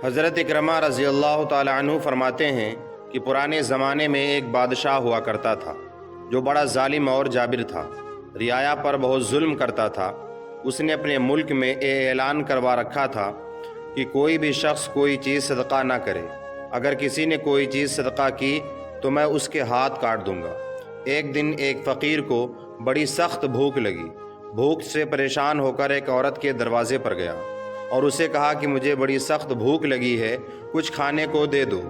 حضرت اکرمہ رضی اللہ تعالی عنہ فرماتے ہیں کہ پرانے زمانے میں ایک بادشاہ ہوا کرتا تھا جو بڑا ظالم اور جابر تھا، رعایا پر بہت ظلم کرتا تھا۔ اس نے اپنے ملک میں اعلان کروا رکھا تھا کہ کوئی بھی شخص کوئی چیز صدقہ نہ کرے، اگر کسی نے کوئی چیز صدقہ کی تو میں اس کے ہاتھ کاٹ دوں گا۔ ایک دن ایک فقیر کو بڑی سخت بھوک لگی۔ بھوک سے پریشان ہو کر ایک عورت کے دروازے پر گیا اور اسے کہا کہ مجھے بڑی سخت بھوک لگی ہے، کچھ کھانے کو دے دو۔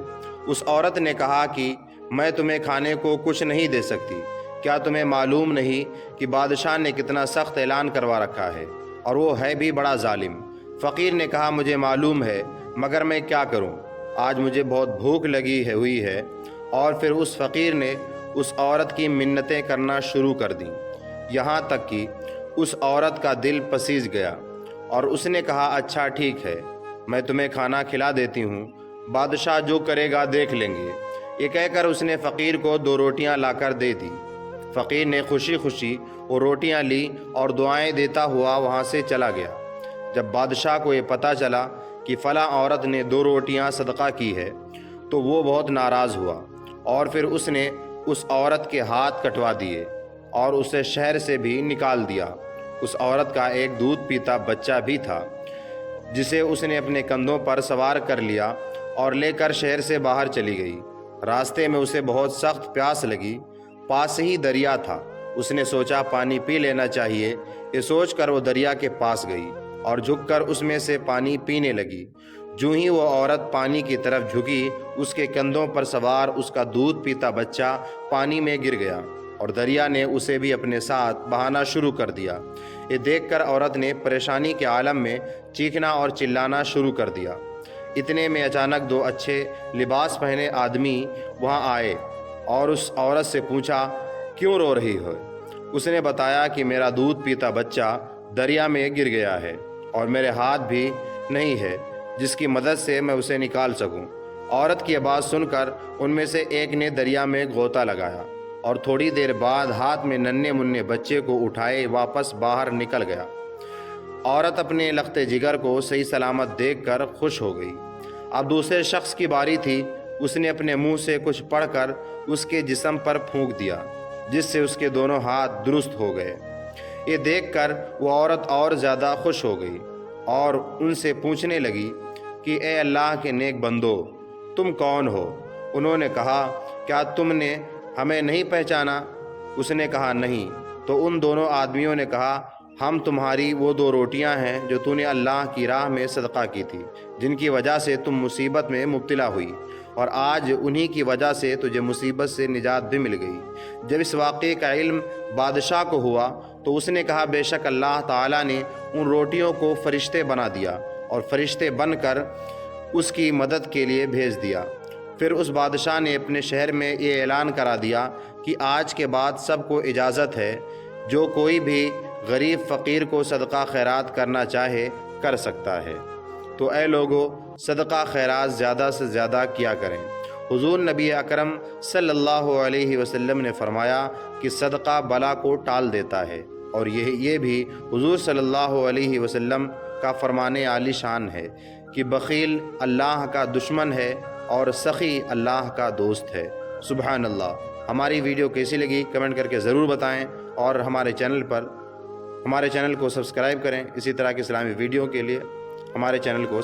اس عورت نے کہا کہ میں تمہیں کھانے کو کچھ نہیں دے سکتی، کیا تمہیں معلوم نہیں کہ بادشاہ نے کتنا سخت اعلان کروا رکھا ہے اور وہ ہے بھی بڑا ظالم؟ فقیر نے کہا مجھے معلوم ہے، مگر میں کیا کروں، آج مجھے بہت بھوک لگی ہوئی ہے۔ اور پھر اس فقیر نے اس عورت کی منتیں کرنا شروع کر دیں، یہاں تک کہ اس عورت کا دل پسیج گیا اور اس نے کہا اچھا ٹھیک ہے، میں تمہیں کھانا کھلا دیتی ہوں، بادشاہ جو کرے گا دیکھ لیں گے۔ یہ کہہ کر اس نے فقیر کو 2 روٹیاں لا کر دے دی۔ فقیر نے خوشی خوشی وہ روٹیاں لی اور دعائیں دیتا ہوا وہاں سے چلا گیا۔ جب بادشاہ کو یہ پتہ چلا کہ فلاں عورت نے 2 روٹیاں صدقہ کی ہے تو وہ بہت ناراض ہوا اور پھر اس نے اس عورت کے ہاتھ کٹوا دیے اور اسے شہر سے بھی نکال دیا۔ اس عورت کا ایک دودھ پیتا بچہ بھی تھا جسے اس نے اپنے کندھوں پر سوار کر لیا اور لے کر شہر سے باہر چلی گئی۔ راستے میں اسے بہت سخت پیاس لگی، پاس ہی دریا تھا۔ اس نے سوچا پانی پی لینا چاہیے، یہ سوچ کر وہ دریا کے پاس گئی اور جھک کر اس میں سے پانی پینے لگی۔ جو ہی وہ عورت پانی کی طرف جھکی، اس کے کندھوں پر سوار اس کا دودھ پیتا بچہ پانی میں گر گیا اور دریا نے اسے بھی اپنے ساتھ بہانا شروع کر دیا۔ یہ دیکھ کر عورت نے پریشانی کے عالم میں چیخنا اور چلانا شروع کر دیا۔ اتنے میں اچانک 2 اچھے لباس پہنے آدمی وہاں آئے اور اس عورت سے پوچھا کیوں رو رہی ہو؟ اس نے بتایا کہ میرا دودھ پیتا بچہ دریا میں گر گیا ہے اور میرے ہاتھ بھی نہیں ہے جس کی مدد سے میں اسے نکال سکوں۔ عورت کی آواز سن کر ان میں سے ایک نے دریا میں غوطہ لگایا اور تھوڑی دیر بعد ہاتھ میں ننھے منھے بچے کو اٹھائے واپس باہر نکل گیا۔ عورت اپنے لخت جگر کو صحیح سلامت دیکھ کر خوش ہو گئی۔ اب دوسرے شخص کی باری تھی۔ اس نے اپنے منہ سے کچھ پڑھ کر اس کے جسم پر پھونک دیا جس سے اس کے دونوں ہاتھ درست ہو گئے۔ یہ دیکھ کر وہ عورت اور زیادہ خوش ہو گئی اور ان سے پوچھنے لگی کہ اے اللہ کے نیک بندو، تم کون ہو؟ انہوں نے کہا کیا تم نے ہمیں نہیں پہچانا؟ اس نے کہا نہیں۔ تو ان دونوں آدمیوں نے کہا ہم تمہاری وہ 2 روٹیاں ہیں جو تو نے اللہ کی راہ میں صدقہ کی تھی، جن کی وجہ سے تم مصیبت میں مبتلا ہوئی، اور آج انہی کی وجہ سے تجھے مصیبت سے نجات بھی مل گئی۔ جب اس واقعے کا علم بادشاہ کو ہوا تو اس نے کہا بے شک اللہ تعالیٰ نے ان روٹیوں کو فرشتے بنا دیا اور فرشتے بن کر اس کی مدد کے لیے بھیج دیا۔ پھر اس بادشاہ نے اپنے شہر میں یہ اعلان کرا دیا کہ آج کے بعد سب کو اجازت ہے، جو کوئی بھی غریب فقیر کو صدقہ خیرات کرنا چاہے کر سکتا ہے۔ تو اے لوگو، صدقہ خیرات زیادہ سے زیادہ کیا کریں۔ حضور نبی اکرم صلی اللہ علیہ وسلم نے فرمایا کہ صدقہ بلا کو ٹال دیتا ہے، اور یہ بھی حضور صلی اللہ علیہ وسلم کا فرمان عالی شان ہے کہ بخیل اللہ کا دشمن ہے اور سخی اللہ کا دوست ہے۔ سبحان اللہ۔ ہماری ویڈیو کیسی لگی کمنٹ کر کے ضرور بتائیں، اور ہمارے چینل کو سبسکرائب کریں۔ اسی طرح کی اسلامی ویڈیو کے لیے ہمارے چینل کو